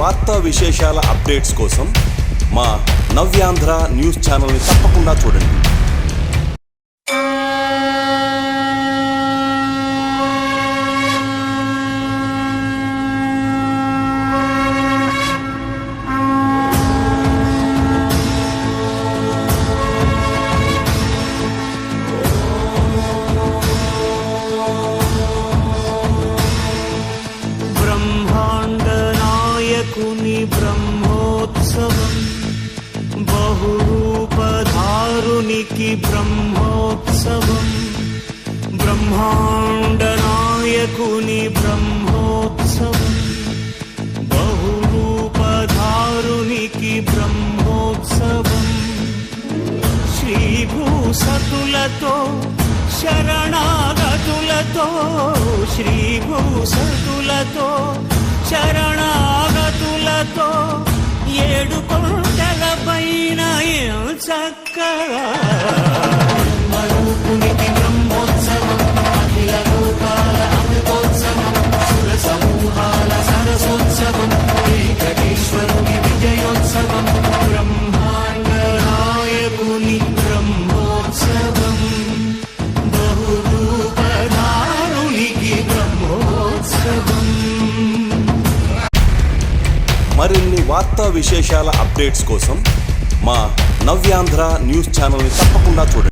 వార్తా విశేషాల అప్డేట్స్ కోసం మా నవ్యాంధ్ర న్యూస్ ఛానల్ని తప్పకుండా చూడండి. బ్రహ్మోత్సవం బహురూపధారునికి బ్రహ్మోత్సవం బ్రహ్మాండ నాయకుని బ్రహ్మోత్సవం బహురూపధారునికి బ్రహ్మోత్సవం శ్రీభూసతులతో శరణాగతులతో శ్రీభూసతులతో శరణాగతులతో ఏడు కొండల పైన చక్కగా బ్రహ్మరూపునికి బ్రహ్మోత్సవం అఖిల లోకాల అమృతోత్సవం సుర సమూహాల సరసోత్సవం వెంకటేశ్వరుని విజయోత్సవం బ్రహ్మాండ నాయకుని బ్రహ్మోత్సవం బహురూపధారునికి బ్రహ్మోత్సవం. మరిన్ని వార్తా విశేషాల అప్డేట్స్ కోసం మా నవ్యాంధ్ర న్యూస్ ఛానల్ని తప్పకుండా చూడండి.